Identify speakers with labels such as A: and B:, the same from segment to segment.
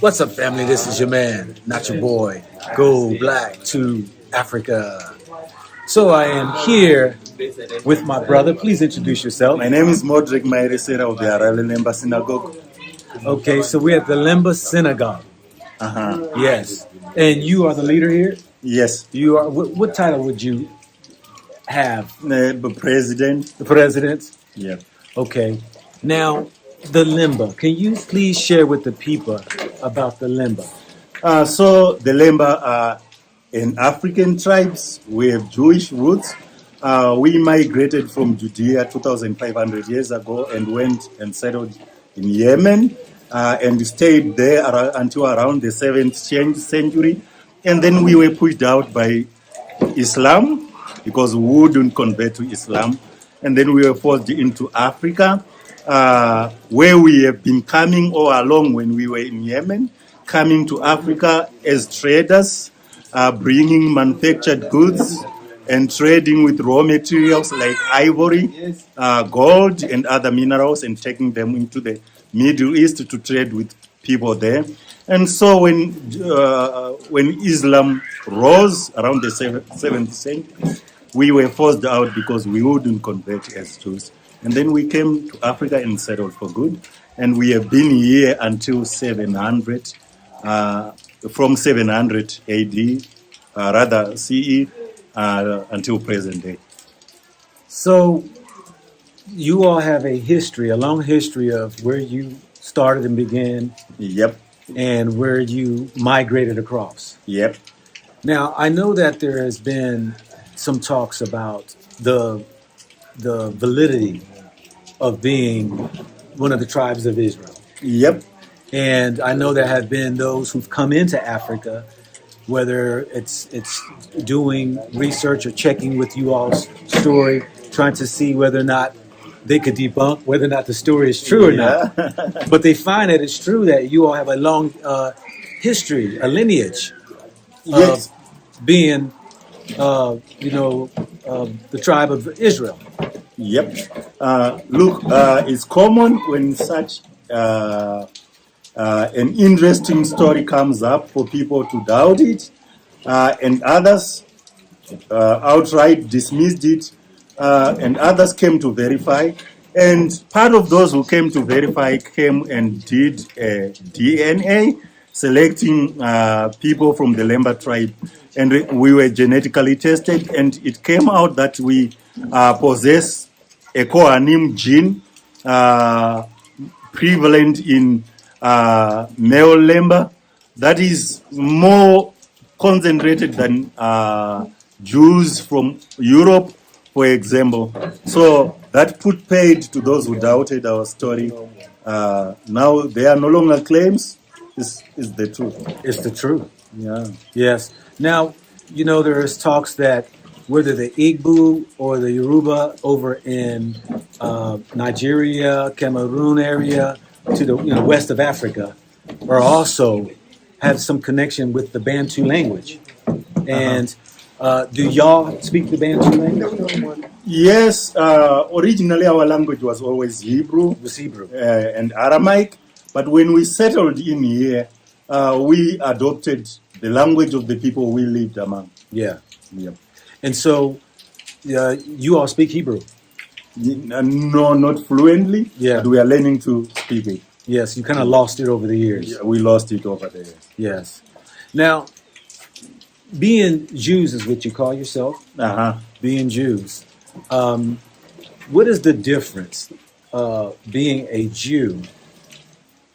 A: What's up, family? This is your man, not your boy, Go Black to Africa. So I am here with my brother. Please introduce yourself.
B: My name is Modric Mairesera of the Harare Lemba Synagogue.
A: Okay, so we're at the Lemba Synagogue. Yes. And you are the leader here?
B: Yes.
A: You are. What title would you have?
B: The president.
A: The president?
B: Yeah.
A: Okay. Now, the Lemba. Can you please share with the people about the Lemba?
B: So the Lemba are an African tribes. We have Jewish roots. We migrated from Judea 2,500 years ago and went and settled in Yemen and stayed there until around the 7th century. And then we were pushed out by Islam because we wouldn't convert to Islam. And then we were forced into Africa, where we have been coming all along when we were in Yemen, coming to Africa as traders, bringing manufactured goods and trading with raw materials like ivory, gold, and other minerals, and taking them into the Middle East to trade with people there. And so when Islam rose around the 7th century, we were forced out because we wouldn't convert as Jews. And then we came to Africa and settled for good. And we have been here until 700, from 700 AD, rather CE, until present day.
A: So you all have a history, a long history of where you started and began.
B: Yep.
A: And where you migrated across.
B: Yep.
A: Now, I know that there has been some talks about the validity of being one of the tribes of Israel.
B: Yep.
A: And I know there have been those who've come into Africa, whether it's doing research or checking with you all's story, trying to see whether or not they could debunk whether or not the story is true or not. But they find that it's true that you all have a long history, a lineage of being, the tribe of Israel.
B: Yep. Look, it's common when such an interesting story comes up for people to doubt it, and others outright dismissed it. And others came to verify. And part of those who came to verify came and did DNA, selecting people from the Lemba tribe. And we were genetically tested, and it came out that we possess a Kohanim gene prevalent in male Lemba that is more concentrated than Jews from Europe, for example. So that put paid to those who doubted our story. Now they are no longer claims. It's the truth.
A: It's the truth.
B: Yeah.
A: Yes. Now, there is talks that whether the Igbo or the Yoruba over in Nigeria, Cameroon area, to the west of Africa, are also have some connection with the Bantu language. And do y'all speak the Bantu language?
B: Yes, originally our language was always Hebrew.
A: It was Hebrew.
B: And Aramaic. But when we settled in here, we adopted the language of the people we lived among.
A: Yeah. Yep. And so you all speak Hebrew?
B: No, not fluently.
A: Yeah.
B: But we are learning to speak it.
A: Yes, you kind of lost it over the years.
B: Yeah, we lost it over the years.
A: Yes. Now, being Jews is what you call yourself. Being Jews. What is the difference being a Jew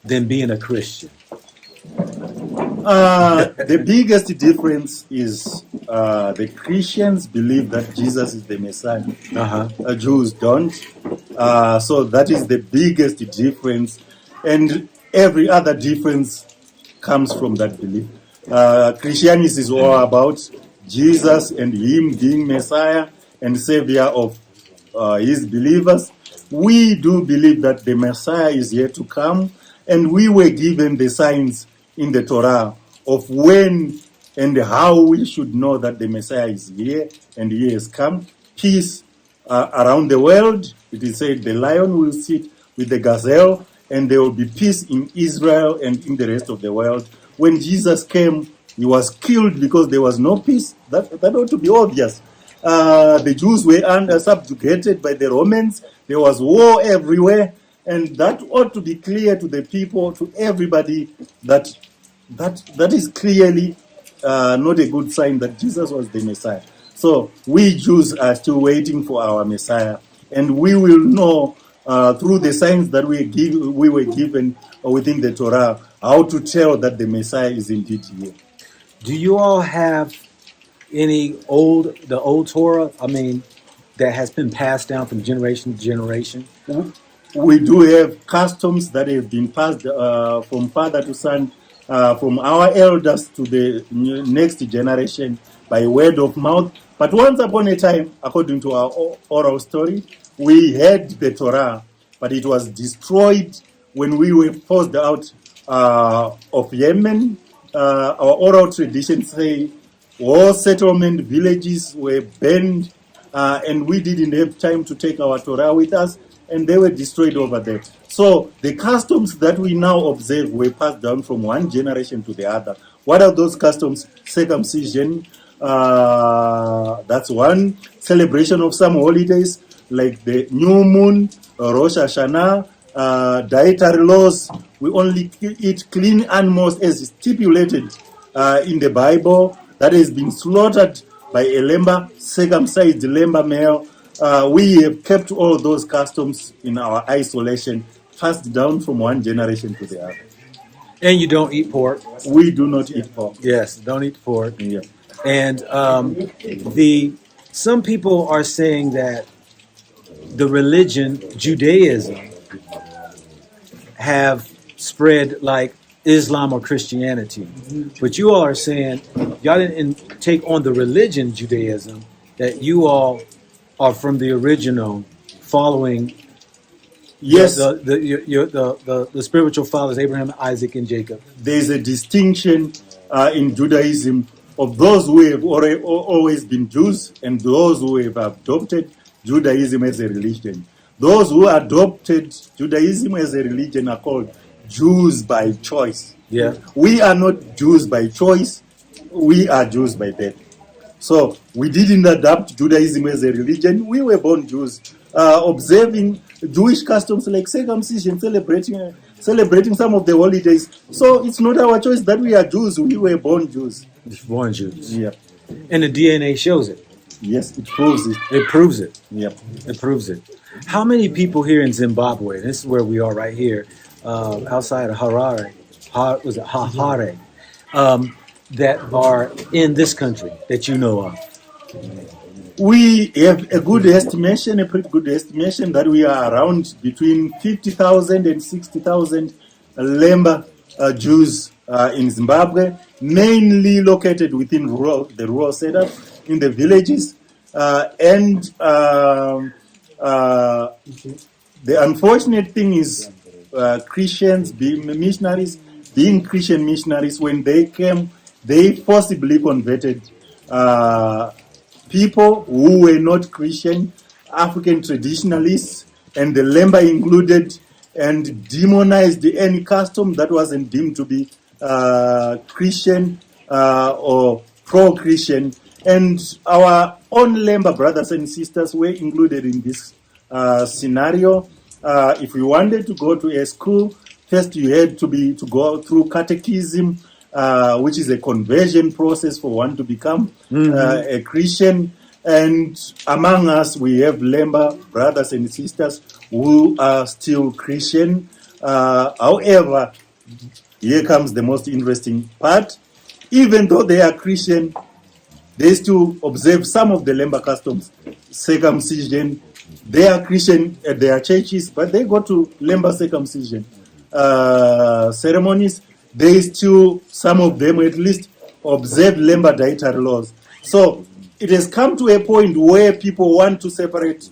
A: than being a Christian?
B: The biggest difference is the Christians believe that Jesus is the Messiah. Jews don't. So that is the biggest difference. And every other difference comes from that belief. Christianity is all about Jesus and Him being Messiah and Savior of His believers. We do believe that the Messiah is yet to come, and we were given the signs in the Torah of when and how we should know that the Messiah is here and he has come. Peace around the world. It is said the lion will sit with the gazelle, and there will be peace in Israel and in the rest of the world. When Jesus came, he was killed because there was no peace. That ought to be obvious. The Jews were subjugated by the Romans. There was war everywhere. And that ought to be clear to the people, to everybody, that is clearly not a good sign that Jesus was the Messiah. So we Jews are still waiting for our Messiah. And we will know through the signs that we were given within the Torah how to tell that the Messiah is indeed here.
A: Do you all have the old Torah, that has been passed down from generation to generation?
B: We do have customs that have been passed from father to son, from our elders to the next generation by word of mouth. But once upon a time, according to our oral story, we had the Torah, but it was destroyed when we were forced out of Yemen. Our oral traditions say all settlement villages were burned, and we didn't have time to take our Torah with us, and they were destroyed over there. So the customs that we now observe were passed down from one generation to the other. What are those customs? Circumcision, that's one. Celebration of some holidays like the new moon, Rosh Hashanah, dietary laws. We only eat clean animals as stipulated in the Bible. That has been slaughtered by a lamb, circumcised lamb male. We have kept all those customs in our isolation, passed down from one generation to the other.
A: And you don't eat pork.
B: We do not eat pork.
A: Yes, don't eat pork.
B: Yeah.
A: And some people are saying that the religion, Judaism, have spread like Islam or Christianity. But you all are saying, y'all didn't take on the religion Judaism, that you all are from the original, following
B: Yes,
A: the spiritual fathers, Abraham, Isaac, and Jacob.
B: There's a distinction in Judaism of those who have always been Jews and those who have adopted Judaism as a religion. Those who adopted Judaism as a religion are called Jews by choice.
A: Yeah.
B: We are not Jews by choice. We are Jews by birth. So we didn't adopt Judaism as a religion. We were born Jews, observing Jewish customs like circumcision, celebrating some of the holidays. So it's not our choice that we are Jews. We were born Jews.
A: Born Jews.
B: Yeah.
A: And the DNA shows it.
B: Yes, it proves it.
A: It proves it.
B: Yeah.
A: It proves it. How many people here in Zimbabwe, this is where we are right here, outside of Harare, that are in this country that you know of?
B: We have a pretty good estimation that we are around between 50,000 and 60,000 Lemba Jews in Zimbabwe, mainly located within the rural setup, in the villages. The unfortunate thing is Christians, being Christian missionaries, when they came, they forcibly converted people who were not Christian, African traditionalists, and the Lemba included, and demonized any custom that wasn't deemed to be Christian or pro-Christian. And our own Lemba brothers and sisters were included in this scenario. If we wanted to go to a school, first you had to go through catechism, which is a conversion process for one to become a Christian. And among us, we have Lemba brothers and sisters who are still Christian. However, here comes the most interesting part. Even though they are Christian, they still observe some of the Lemba customs, circumcision. They are Christian at their churches, but they go to Lemba circumcision ceremonies. They still, some of them at least, observe Lemba dietary laws. So it has come to a point where people want to separate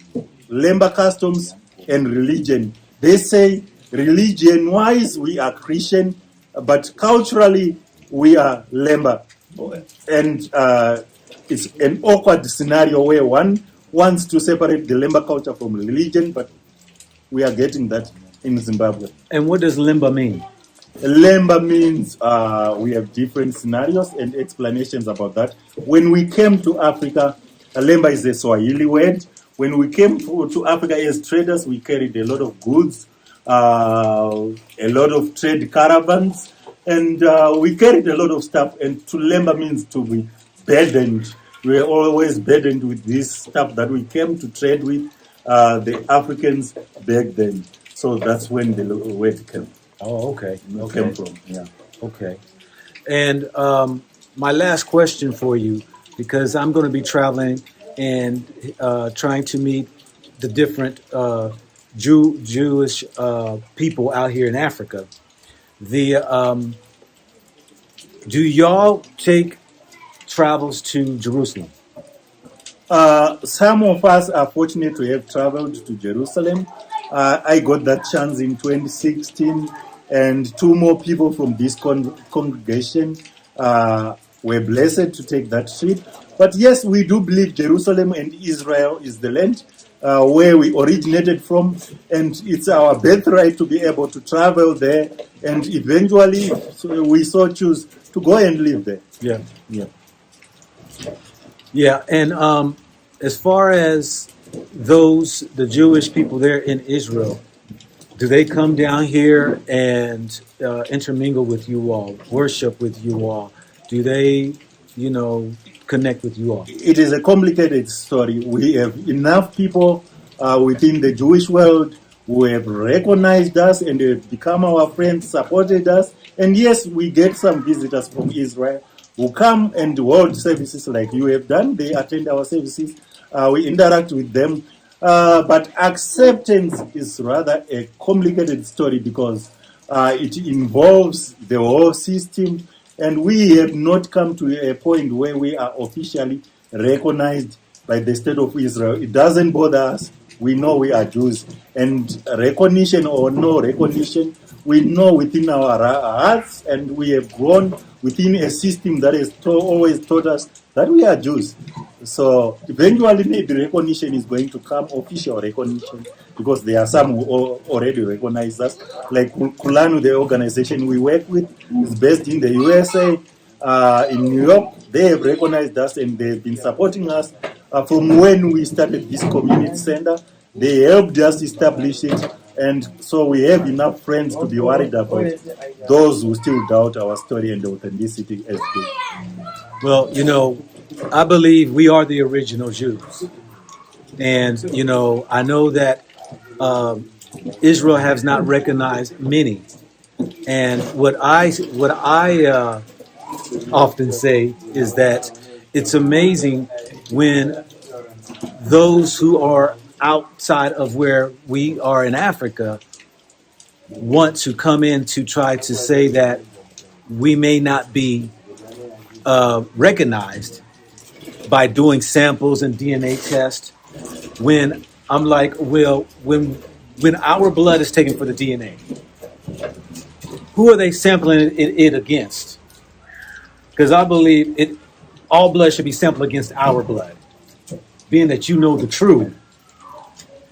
B: Lemba customs and religion. They say religion-wise we are Christian, but culturally we are Lemba. and it's an awkward scenario where one wants to separate the Lemba culture from religion, but we are getting that in Zimbabwe.
A: And what does Limba mean?
B: Lemba means we have different scenarios and explanations about that. When we came to Africa, Lemba is a Swahili word. When we came to Africa as traders, we carried a lot of goods, a lot of trade caravans, and we carried a lot of stuff. And to Lemba means to be burdened. We were always burdened with this stuff that we came to trade with the Africans back then. So that's when the word came.
A: Oh, okay.
B: Came from. Yeah.
A: Okay. And my last question for you, because I'm going to be traveling and trying to meet the different Jewish people out here in Africa. Do y'all take travels to Jerusalem?
B: Some of us are fortunate to have traveled to Jerusalem. I got that chance in 2016, and two more people from this congregation were blessed to take that trip. But yes, we do believe Jerusalem and Israel is the land where we originated from, and it's our birthright to be able to travel there, and eventually we so choose to go and live there.
A: Yeah.
B: Yeah.
A: Yeah, and as far as the Jewish people there in Israel, do they come down here and intermingle with you all, worship with you all? Do they, connect with you all?
B: It is a complicated story. We have enough people within the Jewish world who have recognized us and have become our friends, supported us. And yes, we get some visitors from Israel who come and hold services like you have done. They attend our services. We interact with them. But acceptance is rather a complicated story because it involves the whole system. And we have not come to a point where we are officially recognized by the state of Israel. It doesn't bother us. We know we are Jews. And recognition or no recognition, we know within our hearts, and we have grown within a system that has always taught us that we are Jews. So eventually maybe recognition is going to come, official recognition, because there are some who already recognize us. Like Kulanu, the organization we work with, is based in the USA, in New York. They have recognized us and they've been supporting us from when we started this community center. They helped us establish it. And so we have enough friends to be worried about those who still doubt our story and authenticity as they.
A: Well, I believe we are the original Jews. And, I know that Israel has not recognized many. And what I often say is that it's amazing when those who are outside of where we are in Africa want to come in to try to say that we may not be recognized by doing samples and DNA tests, when I'm like, well, when our blood is taken for the DNA, who are they sampling it against? Because I believe all blood should be sampled against our blood, being that you know the truth,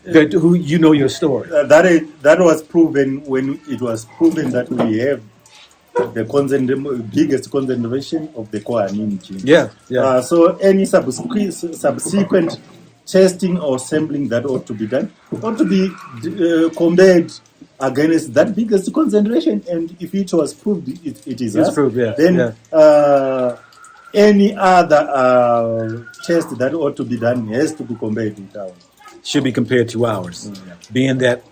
A: who you know your story.
B: That was proven when it was proven that we have the biggest concentration of the Kohanim gene.
A: Yeah.
B: So any subsequent testing or sampling that ought to be done ought to be compared against that biggest concentration. And if it was proved, it is
A: it's
B: us,
A: proved, yeah.
B: Then any other test that ought to be done has to be compared with ours.
A: Should be compared to ours, being that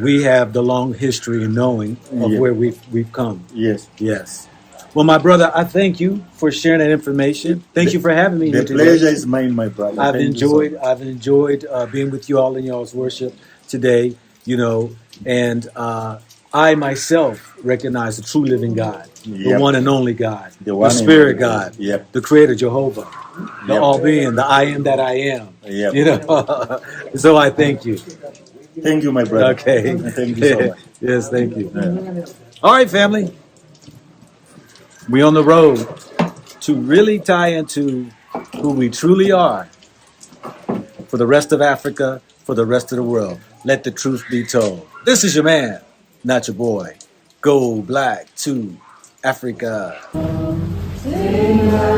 A: we have the long history and knowing of where we've come.
B: Yes.
A: Well, my brother, I thank you for sharing that information. Thank you for having me here
B: The
A: today.
B: pleasure is mine, my brother.
A: I've enjoyed being with you all in y'all's worship today, and I myself recognize the true living God, the one and only God, the Spirit God, the Creator Jehovah, the all-being, the I am that I am. So I thank you.
B: Thank you, my brother.
A: Okay.
B: Thank you so much.
A: Yes, thank you. All right, family. We on the road to really tie into who we truly are for the rest of Africa, for the rest of the world. Let the truth be told. This is your man, not your boy. Go black to Africa.
C: Sing